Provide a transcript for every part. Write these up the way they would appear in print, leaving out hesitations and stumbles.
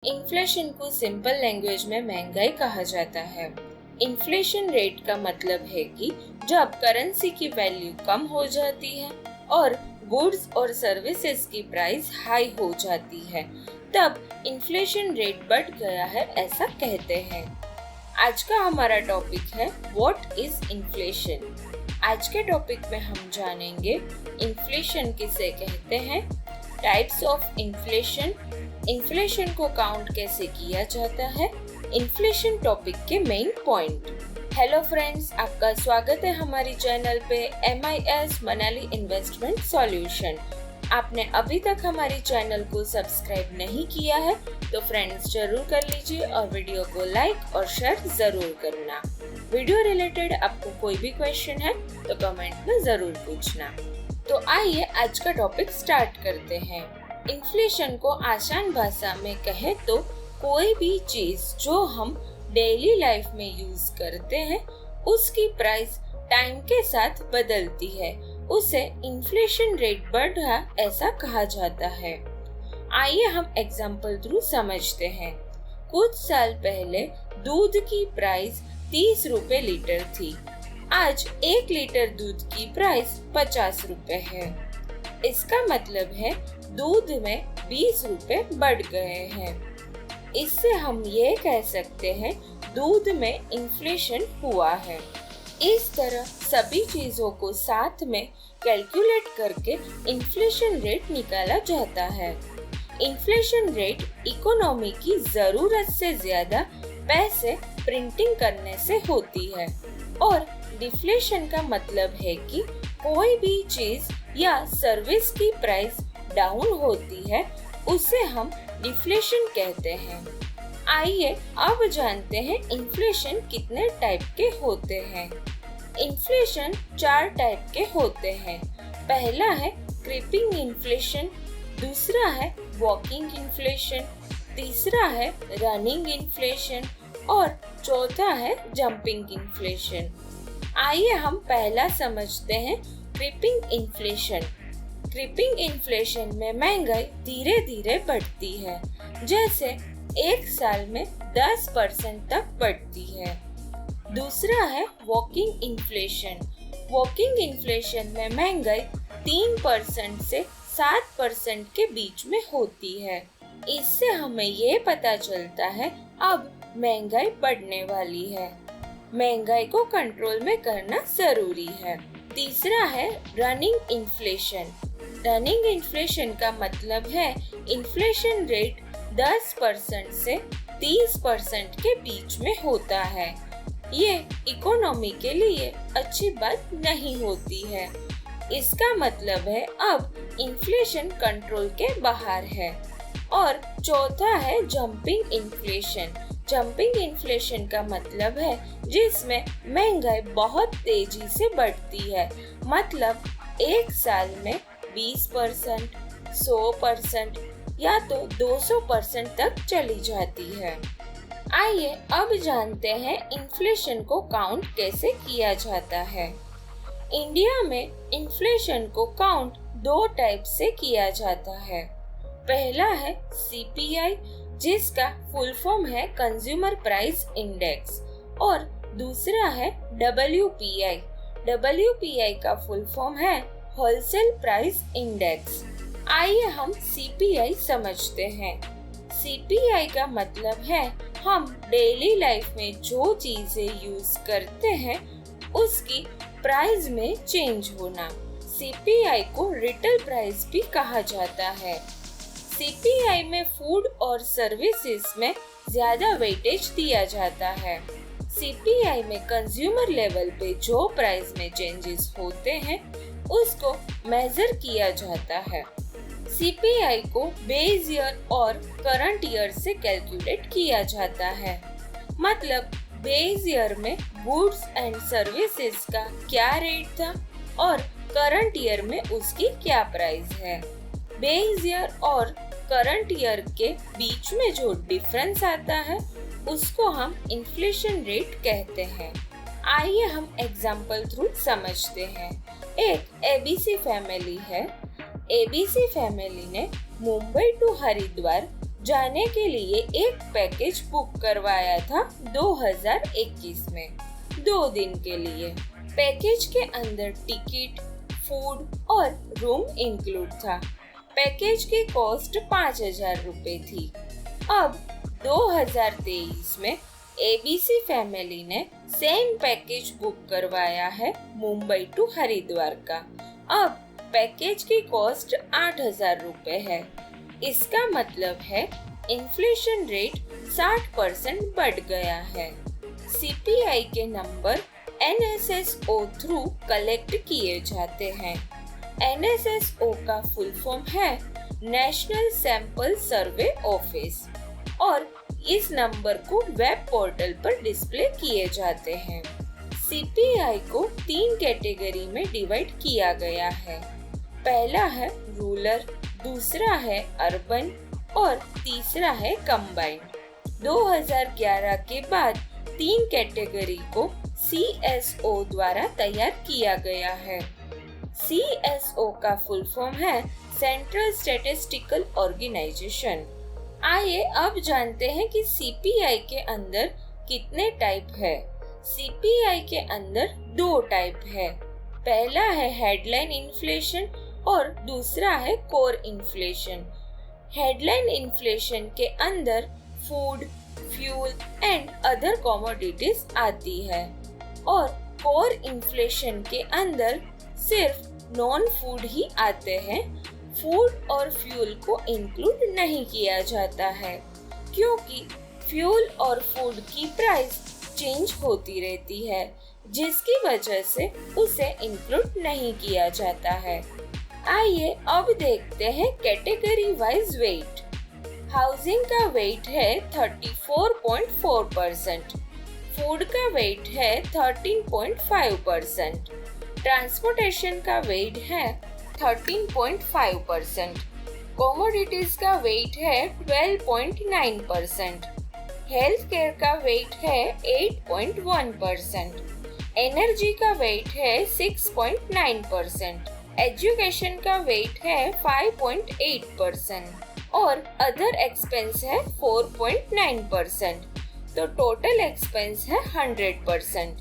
Inflation को simple language में महंगाई कहा जाता है। इन्फ्लेशन रेट का मतलब है कि जब करेंसी की वैल्यू कम हो जाती है और गुड्स और सर्विसेज की प्राइस हाई हो जाती है, तब इन्फ्लेशन रेट बढ़ गया है ऐसा कहते हैं। आज का हमारा टॉपिक है व्हाट इज इन्फ्लेशन। आज के टॉपिक में हम जानेंगे इन्फ्लेशन किसे कहते हैं, टाइप्स ऑफ इन्फ्लेशन, इन्फ्लेशन को काउंट कैसे किया जाता है, इन्फ्लेशन टॉपिक के मेन पॉइंट। हेलो फ्रेंड्स, आपका स्वागत है हमारी चैनल पे MIS मनाली इन्वेस्टमेंट सॉल्यूशन। आपने अभी तक हमारी चैनल को सब्सक्राइब नहीं किया है तो फ्रेंड्स जरूर कर लीजिए और वीडियो को लाइक और शेयर जरूर करना। वीडियो रिलेटेड आपको कोई भी क्वेश्चन है तो कमेंट में जरूर पूछना। तो आइए आज का टॉपिक स्टार्ट करते हैं। इन्फ्लेशन को आसान भाषा में कहे तो कोई भी चीज जो हम डेली लाइफ में यूज करते हैं उसकी प्राइस टाइम के साथ बदलती है, उसे इन्फ्लेशन रेट बढ़ा ऐसा कहा जाता है। आइए हम एग्जाम्पल थ्रू समझते हैं। कुछ साल पहले दूध की प्राइस 30 रुपए लीटर थी। आज 1 लीटर दूध की प्राइस 50 रुपए है। इसका मतलब है दूध में 20 रुपए बढ़ गए हैं। इससे हम ये कह सकते हैं दूध में इन्फ्लेशन हुआ है। इस तरह सभी चीजों को साथ में कैलकुलेट करके इन्फ्लेशन रेट निकाला जाता है। इन्फ्लेशन रेट इकोनॉमी की जरूरत से ज्यादा पैसे प्रिंटिंग करने से होती है और डिफ्लेशन का मतलब है कि कोई भी चीज या सर्विस की प्राइस डाउन होती है, उसे हम डिफ्लेशन कहते हैं। आइए अब जानते हैं इन्फ्लेशन कितने टाइप के होते हैं। इन्फ्लेशन 4 टाइप के होते हैं। पहला है क्रीपिंग इन्फ्लेशन, दूसरा है वॉकिंग इन्फ्लेशन, तीसरा है रनिंग इन्फ्लेशन और चौथा है जंपिंग इन्फ्लेशन। आइए हम पहला समझते हैं क्रीपिंग इन्फ्लेशन। क्रीपिंग इन्फ्लेशन में महंगाई धीरे धीरे बढ़ती है, जैसे एक साल में 10% तक बढ़ती है। दूसरा है वॉकिंग इन्फ्लेशन। वॉकिंग इन्फ्लेशन में महंगाई 3% से 7% के बीच में होती है। इससे हमें ये पता चलता है अब महंगाई बढ़ने वाली है, महंगाई को कंट्रोल में करना जरूरी है। तीसरा है रनिंग इन्फ्लेशन। रनिंग इन्फ्लेशन का मतलब है इन्फ्लेशन रेट 10% से 30% के बीच में होता है। ये इकोनॉमी के लिए अच्छी बात नहीं होती है। इसका मतलब है अब इन्फ्लेशन कंट्रोल के बाहर है। और चौथा है जंपिंग इन्फ्लेशन। जंपिंग इन्फ्लेशन का मतलब है जिसमें महंगाई बहुत तेजी से बढ़ती है, मतलब एक साल में 20%, 100% या तो 200% तक चली जाती है। आइए अब जानते हैं इन्फ्लेशन को काउंट कैसे किया जाता है। इंडिया में इन्फ्लेशन को काउंट 2 टाइप से किया जाता है। पहला है CPI, जिसका फुल फॉर्म है कंज्यूमर प्राइस इंडेक्स, और दूसरा है WPI। WPI का फुल फॉर्म है होलसेल प्राइस इंडेक्स। आइए हम CPI समझते हैं। CPI का मतलब है हम डेली लाइफ में जो चीजें यूज करते हैं उसकी प्राइस में चेंज होना। CPI को रिटेल प्राइस भी कहा जाता है। CPI में फूड और सर्विसेज में ज्यादा वेटेज दिया जाता है। CPI में कंज्यूमर लेवल पे जो प्राइस में चेंजेस होते हैं उसको मेजर किया जाता है। CPI को बेस ईयर और करंट ईयर से कैलकुलेट किया जाता है, मतलब बेस ईयर में गुड्स एंड सर्विसेज का क्या रेट था और करंट ईयर में उसकी क्या प्राइस है। बेस ईयर और करंट ईयर के बीच में जो डिफरेंस आता है उसको हम इन्फ्लेशन रेट कहते हैं। आइए हम एग्जाम्पल थ्रू समझते हैं। एक ABC फैमिली है। ABC फैमिली ने मुंबई टू हरिद्वार जाने के लिए एक पैकेज बुक करवाया था 2021 में 2 दिन के लिए। पैकेज के अंदर टिकट, फूड और रूम इंक्लूड था। पैकेज की कॉस्ट 5,000 रुपए थी। अब 2023 में ABC फैमिली ने सेम पैकेज बुक करवाया है मुंबई टू हरिद्वार का। अब पैकेज की कॉस्ट 8,000 रुपए है। इसका मतलब है इन्फ्लेशन रेट 60% बढ़ गया है। CPI के नंबर NSSO थ्रू कलेक्ट किए जाते हैं। NSSO का फुल फॉर्म है नेशनल सैंपल सर्वे ऑफिस और इस नंबर को वेब पोर्टल पर डिस्प्ले किए जाते हैं। CPI को 3 कैटेगरी में डिवाइड किया गया है। पहला है रूरल, दूसरा है अर्बन और तीसरा है कंबाइंड। 2011 के बाद 3 कैटेगरी को CSO द्वारा तैयार किया गया है। CSO का फुल फॉर्म है सेंट्रल स्टैटिस्टिकल ऑर्गेनाइजेशन। आइए अब जानते हैं कि CPI के अंदर कितने टाइप है। CPI के अंदर 2 टाइप है। पहला है हेडलाइन इन्फ्लेशन और दूसरा है कोर इन्फ्लेशन। हेडलाइन इन्फ्लेशन के अंदर food, fuel and other commodities आती है और कोर इन्फ्लेशन के अंदर सिर्फ नॉन फूड ही आते हैं। फूड और फ्यूल को इंक्लूड नहीं किया जाता है क्योंकि फ्यूल और फूड की प्राइस चेंज होती रहती है, जिसकी वजह से उसे इंक्लूड नहीं किया जाता है। आइए अब देखते हैं कैटेगरी वाइज वेट। हाउसिंग का वेट है 34.4%, फूड का वेट है 13.5%, ट्रांसपोर्टेशन का वेट है 13.5%, कमोडिटीज का वेट है 12.9%, हेल्थ केयर का वेट है 8.1%, एनर्जी का वेट है 6.9%, एजुकेशन का वेट है 5.8% और अदर एक्सपेंस है 4.9%। तो टोटल एक्सपेंस है 100%।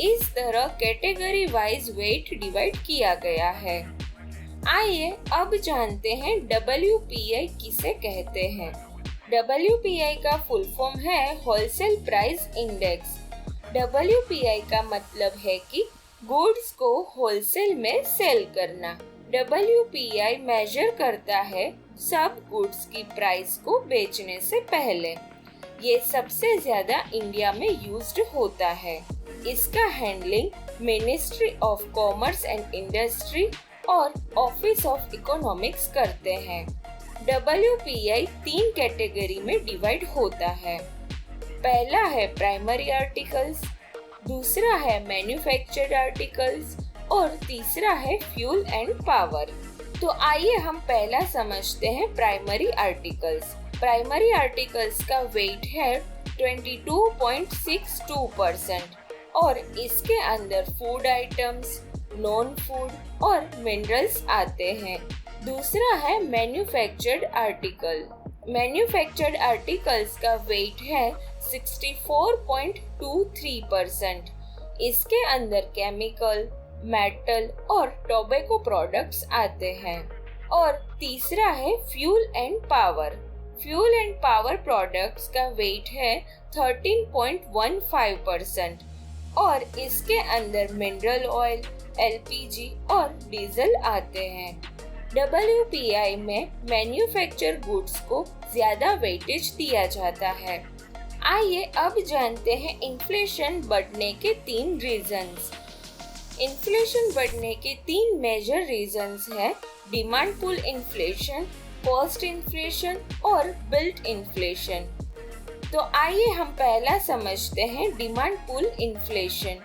इस तरह कैटेगरी वाइज वेट डिवाइड किया गया है। आइए अब जानते हैं WPI किसे कहते हैं। WPI का फुल फॉर्म है होलसेल प्राइस इंडेक्स। WPI का मतलब है कि गुड्स को होलसेल में सेल करना। WPI मेजर करता है सब गुड्स की प्राइस को बेचने से पहले। ये सबसे ज्यादा इंडिया में यूज्ड होता है। इसका handling ministry of commerce and industry और ऑफिस ऑफ इकोनॉमिक्स करते हैं। WPI 3 कैटेगरी में डिवाइड होता है। पहला है प्राइमरी आर्टिकल्स, दूसरा है मैन्युफैक्चर्ड आर्टिकल्स और तीसरा है फ्यूल एंड पावर। तो आइए हम पहला समझते हैं प्राइमरी आर्टिकल्स। प्राइमरी आर्टिकल्स का वेट है 22.62% और इसके अंदर फूड आइटम्स, नॉन फूड और मिनरल्स आते हैं। दूसरा है मैन्युफैक्चर्ड आर्टिकल। मैन्युफैक्चर्ड आर्टिकल्स का वेट है 64.23%। इसके अंदर केमिकल, मेटल और टोबैको प्रोडक्ट्स आते हैं। और तीसरा है fuel and power. Fuel and power products का वेट है 13.15% और इसके अंदर मिनरल ऑयल, LPG और डीजल आते हैं। WPI में मैन्युफैक्चर गुड्स को ज्यादा वेटेज दिया जाता है। आइए अब जानते हैं इन्फ्लेशन बढ़ने के 3 रीजंस। इन्फ्लेशन बढ़ने के 3 मेजर रीजंस है demand pull inflation, cost inflation और बिल्ट इन्फ्लेशन। तो आइए हम पहला समझते हैं डिमांड पुल इन्फ्लेशन।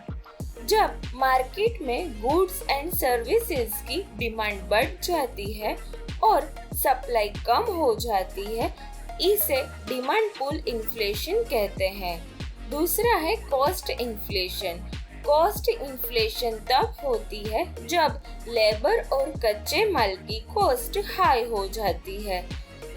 जब मार्केट में गुड्स एंड सर्विसेज की डिमांड बढ़ जाती है और सप्लाई कम हो जाती है, इसे डिमांड पुल इन्फ्लेशन कहते हैं। दूसरा है कॉस्ट इन्फ्लेशन। कॉस्ट इन्फ्लेशन तब होती है जब लेबर और कच्चे माल की कॉस्ट हाई हो जाती है,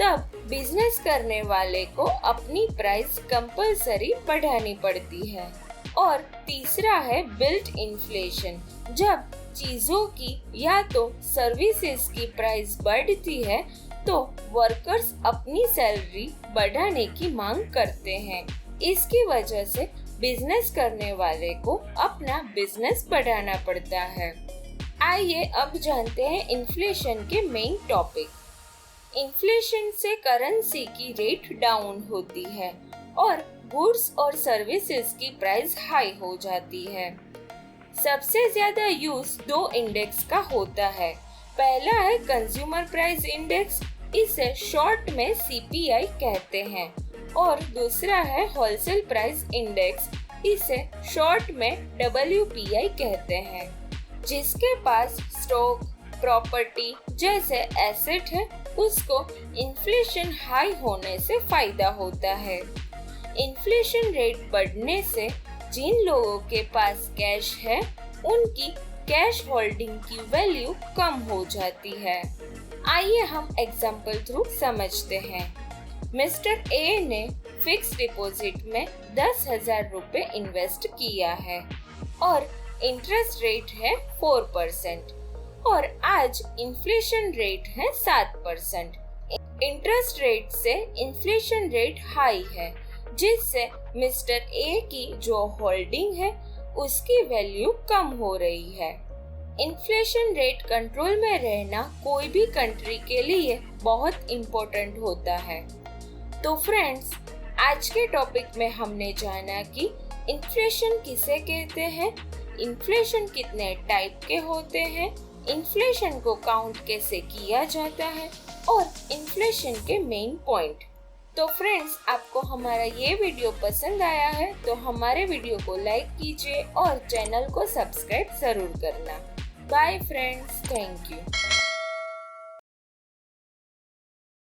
तब बिजनेस करने वाले को अपनी प्राइस कंपल्सरी बढ़ानी पड़ती है। और तीसरा है बिल्ट इन्फ्लेशन। जब चीजों की या तो सर्विसेज की प्राइस बढ़ती है तो वर्कर्स अपनी सैलरी बढ़ाने की मांग करते हैं। इसकी वजह से बिजनेस करने वाले को अपना बिजनेस बढ़ाना पड़ता है। आइए अब जानते हैं इन्फ्लेशन के मेन टॉपिक। इन्फ्लेशन से करेंसी की रेट डाउन होती है और गुड्स और सर्विसेज की प्राइस हाई हो जाती है। सबसे ज्यादा यूज दो इंडेक्स का होता है। पहला है कंज्यूमर प्राइस इंडेक्स, इसे शॉर्ट में सीपीआई कहते हैं, और दूसरा है होलसेल प्राइस इंडेक्स, इसे शॉर्ट में डब्ल्यूपीआई कहते हैं। जिसके पास स्टॉक, प्रॉपर्टी जैसे एसेट है, उसको इन्फ्लेशन हाई होने से फायदा होता है। इन्फ्लेशन रेट बढ़ने से जिन लोगों के पास कैश है, उनकी कैश होल्डिंग की वैल्यू कम हो जाती है। आइए हम एग्जाम्पल थ्रू समझते हैं। मिस्टर ए ने फिक्स डिपॉजिट में 10,000 रुपए इन्वेस्ट किया है और इंटरेस्ट रेट है 4% और आज इन्फ्लेशन रेट है 7%। इंटरेस्ट रेट से इन्फ्लेशन रेट हाई है, जिससे मिस्टर ए की जो होल्डिंग है उसकी वैल्यू कम हो रही है। इन्फ्लेशन रेट कंट्रोल में रहना कोई भी कंट्री के लिए बहुत इम्पोर्टेंट होता है। तो फ्रेंड्स, आज के टॉपिक में हमने जाना कि इन्फ्लेशन किसे कहते हैं, इन्फ्लेशन कितने टाइप के होते हैं, इन्फ्लेशन को काउंट कैसे किया जाता है और इन्फ्लेशन के मेन पॉइंट। तो फ्रेंड्स, आपको हमारा ये वीडियो पसंद आया है तो हमारे वीडियो को लाइक कीजिए और चैनल को सब्सक्राइब जरूर करना। Bye friends, thank you.